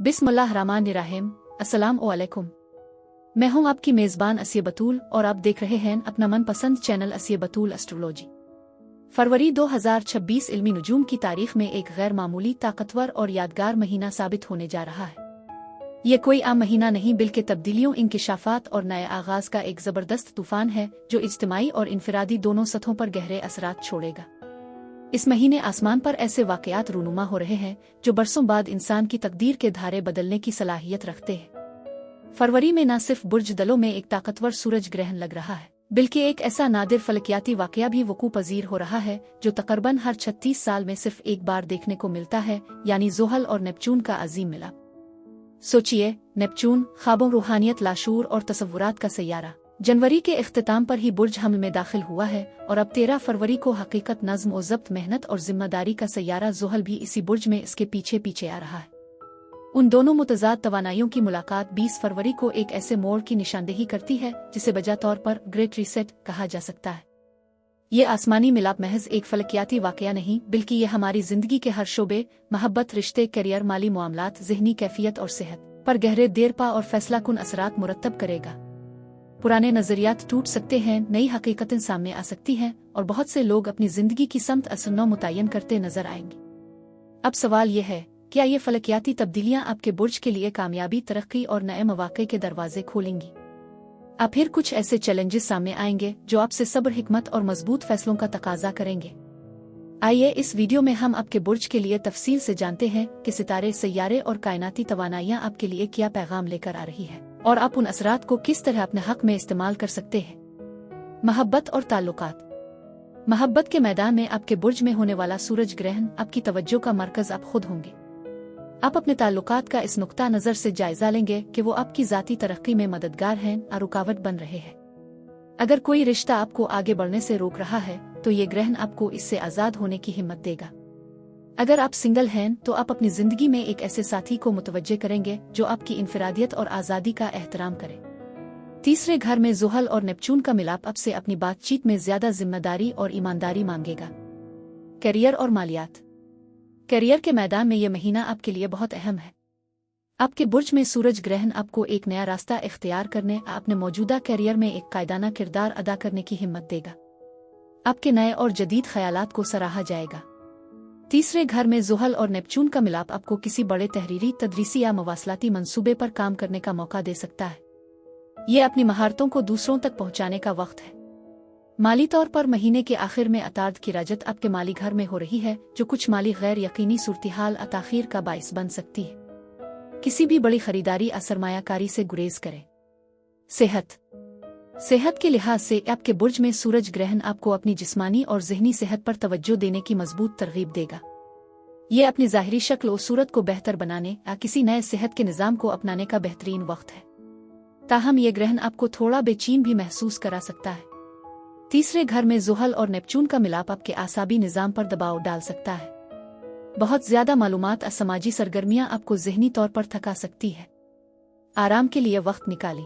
बिस्मिल्लाहिर्रहमानिर्रहीम। अस्सलाम वालेकुम। मैं हूं आपकी मेज़बान असिया बतूल और आप देख रहे हैं अपना मनपसंद चैनल असिया बतूल एस्ट्रोलॉजी। फरवरी 2026 इल्मी नुजूम की तारीख में एक गैर मामूली, ताकतवर और यादगार महीना साबित होने जा रहा है। ये कोई आम महीना नहीं बल्कि तब्दीलियों, इंकिशाफात और नए आगाज का एक ज़बरदस्त तूफान है जो इज्तिमाई और इनफरादी दोनों सतहों पर गहरे असरात छोड़ेगा। इस महीने आसमान पर ऐसे वाक़यात रूनुमा हो रहे हैं जो बरसों बाद इंसान की तकदीर के धारे बदलने की सलाहियत रखते हैं। फरवरी में न सिर्फ बुर्ज दलों में एक ताकतवर सूरज ग्रहण लग रहा है, बल्कि एक ऐसा नादिर फलकियाती वाक़या भी वकू पजीर हो रहा है जो तकरीबन हर 36 साल में सिर्फ एक बार देखने को मिलता है, यानी ज़ोहल और नेपच्यून का अजीम मिलाप। सोचिए, नेपच्यून, ख्वाबों, रूहानियत, लाशूर और तसव्वुरात का सैयारा, जनवरी के इख्तिताम पर ही बुर्ज हमल में दाखिल हुआ है और अब 13 फरवरी को हकीकत, नज़्म और ज़ब्त, मेहनत और जिम्मेदारी का सैयारा ज़ोहल भी इसी बुर्ज में इसके पीछे पीछे आ रहा है। उन दोनों मुतज़ाद तवानाइयों की मुलाकात 20 फरवरी को एक ऐसे मोड़ की निशानदेही करती है जिसे बजा तौर पर ग्रेट रीसेट कहा जा सकता है। ये आसमानी मिलाप महज एक फलकियाती वाक़या नहीं, बल्कि ये हमारी ज़िंदगी के हर शोबे, मोहब्बत, रिश्ते, करियर, माली मामलात, ज़हनी कैफियत और सेहत पर गहरे, देरपा और फैसला कुन असरात मुरत्तब करेगा। पुराने नज़रियात टूट सकते हैं, नई हकीकतें सामने आ सकती हैं और बहुत से लोग अपनी ज़िंदगी की समत असरनौ मुतय्यन करते नजर आएंगे। अब सवाल यह है, क्या ये फलकियाती तब्दीलियां आपके बुर्ज के लिए कामयाबी, तरक्की और नए मौक़े के दरवाजे खोलेंगी? अब फिर कुछ ऐसे चैलेंजेस सामने आएंगे जो आपसे सब्र, हिकमत और मजबूत फैसलों का तकाजा करेंगे। आइए इस वीडियो में हम आपके बुर्ज के लिए तफसील से जानते हैं कि सितारे, सैयारे और कायनाती तवानाइयां आपके लिए क्या पैगाम लेकर आ रही है और आप उन असरात को किस तरह अपने हक में इस्तेमाल कर सकते हैं। मोहब्बत और ताल्लुकात। मोहब्बत के मैदान में आपके बुर्ज में होने वाला सूरज ग्रहण आपकी तवज्जो का मरकज आप खुद होंगे। आप अपने ताल्लुकात का इस नुक्ता नज़र से जायजा लेंगे कि वो आपकी ज़ाती तरक्की में मददगार हैं या रुकावट बन रहे हैं। अगर कोई रिश्ता आपको आगे बढ़ने से रोक रहा है तो ये ग्रहण आपको इससे आज़ाद होने की हिम्मत देगा। अगर आप सिंगल हैं तो आप अपनी जिंदगी में एक ऐसे साथी को मुतवज्जे करेंगे जो आपकी इनफरादियत और आज़ादी का एहतराम करे। तीसरे घर में ज़ोहल और नेपच्यून का मिलाप आपसे अपनी बातचीत में ज्यादा जिम्मेदारी और ईमानदारी मांगेगा। करियर और मालियात। करियर के मैदान में यह महीना आपके लिए बहुत अहम है। आपके बुर्ज में सूरज ग्रहण आपको एक नया रास्ता इख्तियार करने, अपने मौजूदा करियर में एक कायदाना किरदार अदा करने की हिम्मत देगा। आपके नए और जदीद ख्यालात को सराहा जाएगा। तीसरे घर में ज़ोहल और नेपच्यून का मिलाप आपको किसी बड़े तहरीरी, तदरीसी या मवासलाती मंसूबे पर काम करने का मौका दे सकता है। ये अपनी महारतों को दूसरों तक पहुंचाने का वक्त है। माली तौर पर महीने के आखिर में अतार्द की राजत आपके माली घर में हो रही है, जो कुछ माली गैर यकीनी सूरत-ए-हाल ताख़ीर का बाइस बन सकती है। किसी भी बड़ी खरीदारी या सरमायाकारी से गुरेज करें। सेहत के लिहाज से आपके बुर्ज में सूरज ग्रहण आपको अपनी जिस्मानी और ज़हनी सेहत पर तवज्जो देने की मजबूत तरगीब देगा। ये अपनी ज़ाहिरी शक्ल और सूरत को बेहतर बनाने या किसी नए सेहत के निज़ाम को अपनाने का बेहतरीन वक्त है। ताहम ये ग्रहण आपको थोड़ा बेचैन भी महसूस करा सकता है। तीसरे घर में ज़ोहल और नेपच्यून का मिलाप आपके आसाबी निज़ाम पर दबाव डाल सकता है। बहुत ज्यादा मालूमात और समाजी सरगर्मियां आपको ज़हनी तौर पर थका सकती है। आराम के लिए वक्त निकालें।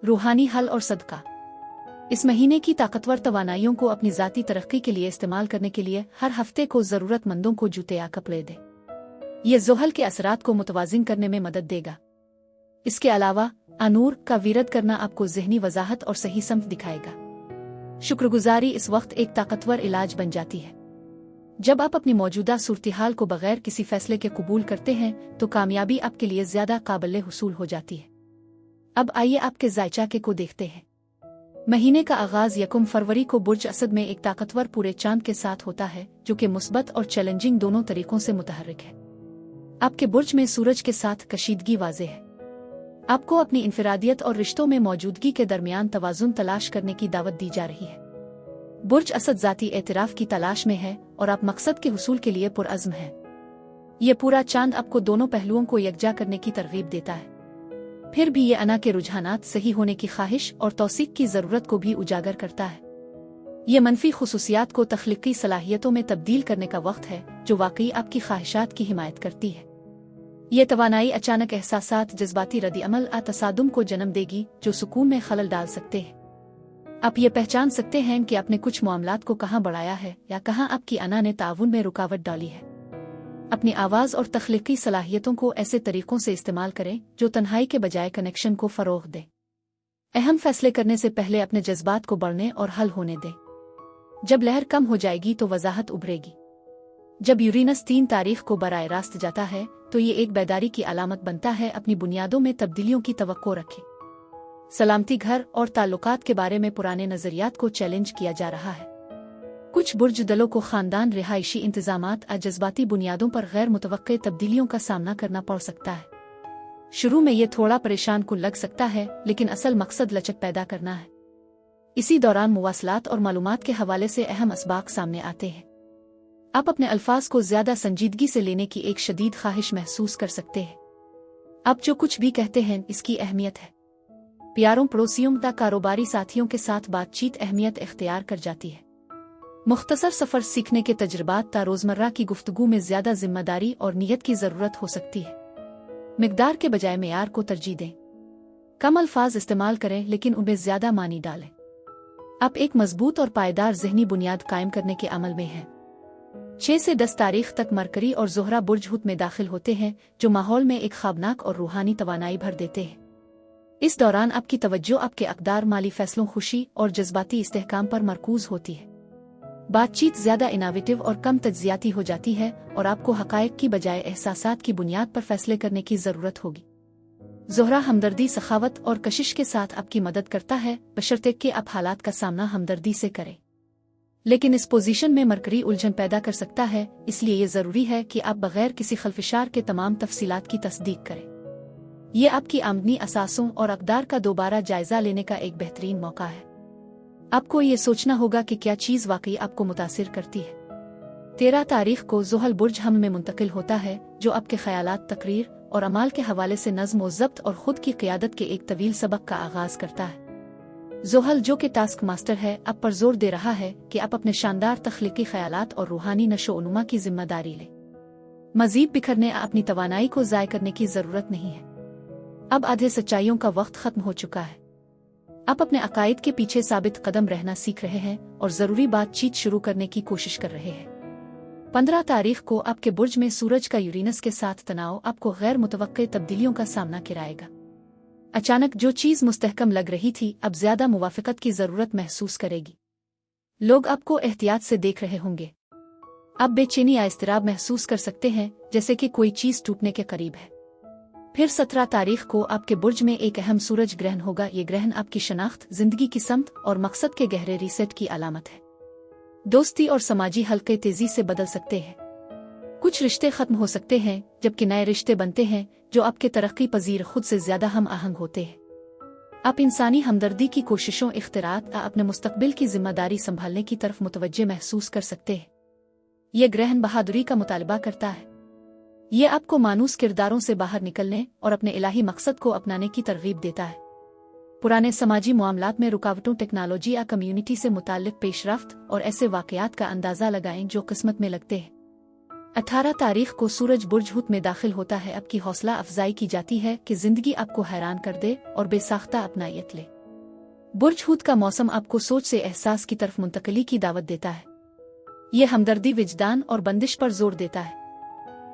रूहानी हल और सदका। इस महीने की ताकतवर तवानाइयों को अपनी ज़ाती तरक्की के लिए इस्तेमाल करने के लिए हर हफ्ते को ज़रूरतमंदों को जूते या कपड़े दें। यह ज़ोहल के असरात को मुतवाज़िन करने में मदद देगा। इसके अलावा अनूर का विरद करना आपको ज़हनी वजाहत और सही समत दिखाएगा। शुक्रगुजारी इस वक्त एक ताकतवर इलाज बन जाती है। जब आप अपनी मौजूदा सूरत-ए-हाल को बगैर किसी फैसले के कबूल करते हैं तो कामयाबी आपके लिए ज्यादा काबिल हुसूल हो जाती है। अब आइए आपके जायचाके को देखते हैं। महीने का आगाज 1 फरवरी को बुर्ज असद में एक ताकतवर पूरे चांद के साथ होता है, जो कि मुस्बत और चैलेंजिंग दोनों तरीकों से मुतहर्रिक है। आपके बुर्ज में सूरज के साथ कशीदगी वाज़े है। आपको अपनी इनफरादियत और रिश्तों में मौजूदगी के दरमियान तवाज़ुन तलाश करने की दावत दी जा रही है। बुर्ज असद ज़ाती एतराफ़ की तलाश में है और आप मकसद के हुसूल के लिए पुरअज़्म हैं। ये पूरा चांद आपको दोनों पहलुओं को यकजा करने की तरगीब देता है। फिर भी ये अना के रुझानात, सही होने की ख्वाहिश और तौसीक की ज़रूरत को भी उजागर करता है। ये मनफी खुसूसियात को तख्लीकी सलाहियतों में तब्दील करने का वक्त है, जो वाकई आपकी ख्वाहिशात की हिमायत करती है। ये तवानाई अचानक एहसासात, जज्बाती रद्द-ए-अमल या तसादुम को जन्म देगी जो सुकून में खलल डाल सकते हैं। आप ये पहचान सकते हैं कि आपने कुछ मामलात को कहाँ बढ़ाया है या कहाँ आपकी अना ने ताउन में रुकावट डाली है। अपनी आवाज़ और तख्लीकी सलाहियतों को ऐसे तरीक़ों से इस्तेमाल करें जो तन्हाई के बजाय कनेक्शन को फ़रोग़ दे। अहम फैसले करने से पहले अपने जज्बात को बढ़ने और हल होने दें। जब लहर कम हो जाएगी तो वजाहत उभरेगी। जब यूरेनस 3 तारीख को बराह रास्त जाता है तो ये एक बेदारी की अलामत बनता है। अपनी बुनियादों में तब्दीलियों की तवक्को रखें। सलामती, घर और ताल्लुकात के बारे में पुराने नज़रियात को चैलेंज किया जा रहा है। कुछ बुर्ज दलों को ख़ानदान, रिहायशी इंतज़ामात और जज्बाती बुनियादों पर गैर मुतवक्के तब्दीलियों का सामना करना पड़ सकता है। शुरू में ये थोड़ा परेशान कुन लग सकता है, लेकिन असल मकसद लचक पैदा करना है। इसी दौरान मुवासलात और मालूमात के हवाले से अहम असबाक सामने आते हैं। आप अपने अल्फाज को ज़्यादा संजीदगी से लेने की एक शदीद ख्वाहिश महसूस कर सकते हैं। आप जो कुछ भी कहते हैं इसकी अहमियत है। प्यारों, पड़ोसियों या कारोबारी साथियों के साथ बातचीत अहमियत इख्तियार कर जाती है। मुख्तसर सफ़र, सीखने के तजुर्बात ता रोज़मर्रा की गुफ्तगू में ज़्यादा जिम्मेदारी और नीयत की ज़रूरत हो सकती है। मिक़दार के बजाय मेयार को तरजीह दें। कम अल्फाज इस्तेमाल करें लेकिन उनमें ज़्यादा मानी डालें। आप एक मजबूत और पायदार ज़हनी बुनियाद कायम करने के अमल में हैं। 6 से 10 तारीख तक मरकरी और ज़ोहरा बुर्ज हुत में दाखिल होते हैं, जो माहौल में एक ख़ाबनाक और रूहानी तवानाई भर देते हैं। इस दौरान आपकी तवज्जो आपके अक़दार, माली फ़ैसलों, खुशी और जज्बाती इस्तेहकाम पर मरकूज़ होती है। बातचीत ज़्यादा इनोवेटिव और कम तज्ज़ियाती हो जाती है और आपको हक़ाइक़ की बजाय एहसासात की बुनियाद पर फ़ैसले करने की ज़रूरत होगी। ज़ोहरा हमदर्दी, सखावत और कशिश के साथ आपकी मदद करता है, बशर्ते कि आप हालात का सामना हमदर्दी से करें। लेकिन इस पोजीशन में मरकरी उलझन पैदा कर सकता है, इसलिए ये ज़रूरी है कि आप बग़ैर किसी खलफिशार के तमाम तफसीलात की तस्दीक करें। ये आपकी आमदनी, असासों और अक़दार का दोबारा जायज़ा लेने का एक बेहतरीन मौका है। आपको ये सोचना होगा कि क्या चीज़ वाकई आपको मुतासिर करती है। 13 तारीख को ज़ुहल बुर्ज हम में मुंतकिल होता है, जो आपके ख़यालात, तकरीर और अमाल के हवाले से नज़्म व ज़ब्त और ख़ुद की क़ियादत के एक तवील सबक का आगाज़ करता है। ज़ुहल, जो कि टास्क मास्टर है, आप पर जोर दे रहा है कि आप अपने शानदार तख्लीकी ख़यालात और रूहानी नशो-ओ-नुमा की ज़िम्मेदारी लें। मज़ीद बिखरने, अपनी तवानाई को ज़ाय करने की ज़रूरत नहीं है। अब आधे सच्चाइयों का वक्त ख़त्म हो चुका है। आप अपने अकायद के पीछे साबित कदम रहना सीख रहे हैं और ज़रूरी बातचीत शुरू करने की कोशिश कर रहे हैं। 15 तारीख को आपके बुर्ज में सूरज का यूरेनस के साथ तनाव आपको गैर मुतवक्के तब्दीलियों का सामना कराएगा। अचानक जो चीज़ मुस्तहकम लग रही थी, अब ज़्यादा मुवाफ़क़त की ज़रूरत महसूस करेगी। लोग आपको एहतियात से देख रहे होंगे। आप बेचैनी या इज़्तिराब महसूस कर सकते हैं, जैसे कि कोई चीज़ टूटने के करीब है। फिर 17 तारीख को आपके बुर्ज में एक अहम सूरज ग्रहण होगा। ये ग्रहण आपकी शनाख्त, जिंदगी की समत और मकसद के गहरे रीसेट की अलामत है। दोस्ती और समाजी हल्के तेजी से बदल सकते हैं। कुछ रिश्ते खत्म हो सकते हैं, जबकि नए रिश्ते बनते हैं जो आपके तरक्की पजीर खुद से ज्यादा हम आहंग होते हैं। आप इंसानी हमदर्दी की कोशिशों, इख्तिरात अपने मुस्तकबिल की जिम्मेदारी संभालने की तरफ मुतवज्जे महसूस कर सकते हैं। यह ग्रहण बहादुरी का मुतालबा करता है। ये आपको मानूस किरदारों से बाहर निकलने और अपने इलाही मकसद को अपनाने की तरगीब देता है। पुराने समाजी मामलात में रुकावटों, टेक्नोलॉजी या कम्युनिटी से मुताल्लिक पेशरफ्त और ऐसे वाक़यात का अंदाज़ा लगाएं जो किस्मत में लगते हैं। 18 तारीख को सूरज बुर्ज हुत में दाखिल होता है। आपकी हौसला अफजाई की जाती है कि जिंदगी आपको हैरान कर दे और बेसाख्ता अपनायत ले। बुर्ज हुत का मौसम आपको सोच से एहसास की तरफ मुंतकली की दावत देता है। यह हमदर्दी, विजदान और बंदिश पर जोर देता है।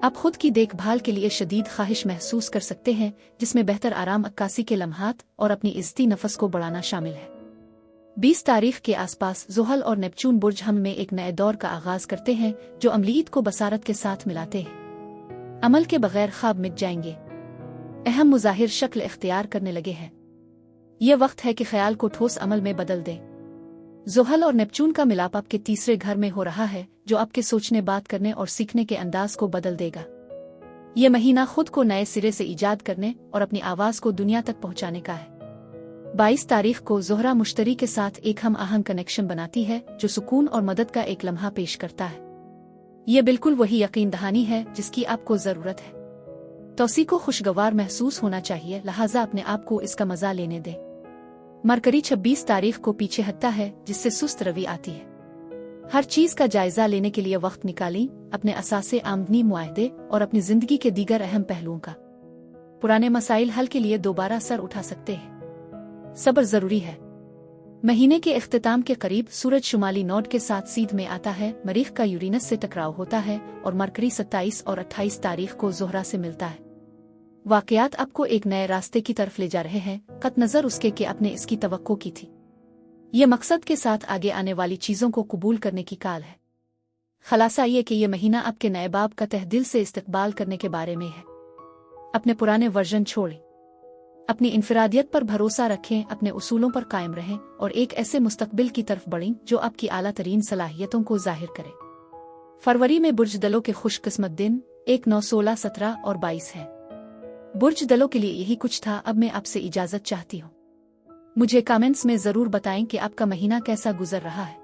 आप खुद की देखभाल के लिए शदीद ख्वाहिश महसूस कर सकते हैं, जिसमें बेहतर आराम, अक्कासी के लम्हात और अपनी इज्जती नफस को बढ़ाना शामिल है। 20 तारीख के आसपास ज़ुहल और नेपच्यून बुर्ज हम में एक नए दौर का आगाज करते हैं, जो अमलीत को बसारत के साथ मिलाते हैं। अमल के बगैर ख्वाब मिट जाएंगे। अहम मुज़ाहिर शक्ल इख्तियार करने लगे हैं। यह वक्त है कि ख्याल को ठोस अमल में बदल दें। ज़ुहल और नेपच्यून का मिलाप आपके तीसरे घर में हो रहा है, जो आपके सोचने, बात करने और सीखने के अंदाज को बदल देगा। यह महीना खुद को नए सिरे से ईजाद करने और अपनी आवाज़ को दुनिया तक पहुंचाने का है। 22 तारीख को ज़ोहरा मुश्तरी के साथ एक हम आहंग कनेक्शन बनाती है, जो सुकून और मदद का एक लम्हा पेश करता है। यह बिल्कुल वही यकीन दहानी है जिसकी आपको ज़रूरत है। तौसी को खुशगवार महसूस होना चाहिए, लिहाजा अपने आप को इसका मज़ा लेने दें। मरकरी 26 तारीख को पीछे हटता है, जिससे सुस्त रवि आती है। हर चीज़ का जायजा लेने के लिए वक्त निकालें, अपने असासे, आमदनी, मुआहदे और अपनी जिंदगी के दीगर अहम पहलुओं का। पुराने मसाइल हल के लिए दोबारा सर उठा सकते हैं। सब्र जरूरी है। महीने के इख्तिताम के करीब सूरज शुमाली नोड के साथ सीध में आता है, मरीख का यूरेनस से टकराव होता है और मरकरी 27 और 28 तारीख को ज़ोहरा से मिलता है। वाक़यात आपको एक नए रास्ते की तरफ ले जा रहे हैं, कत नज़र उसके कि आपने इसकी तवक्को की थी। ये मकसद के साथ आगे आने वाली चीज़ों को कबूल करने की काल है। खलासा ये कि यह महीना आपके नए बाब का तह दिल से इस्तकबाल करने के बारे में है। अपने पुराने वर्जन छोड़ें, अपनी इनफरादियत पर भरोसा रखें, अपने उसूलों पर कायम रहें और एक ऐसे मुस्तकबिल की तरफ बढ़ें जो आपकी आला तरीन सलाहियतों को जाहिर करे। फरवरी में बुर्ज दलों के खुशकिस्मत दिन 1, 9, 16, 17 और 22 हैं। बुर्ज दलों के लिए यही कुछ था। अब मैं आपसे इजाज़त चाहती हूँ। मुझे कमेंट्स में ज़रूर बताएं कि आपका महीना कैसा गुजर रहा है।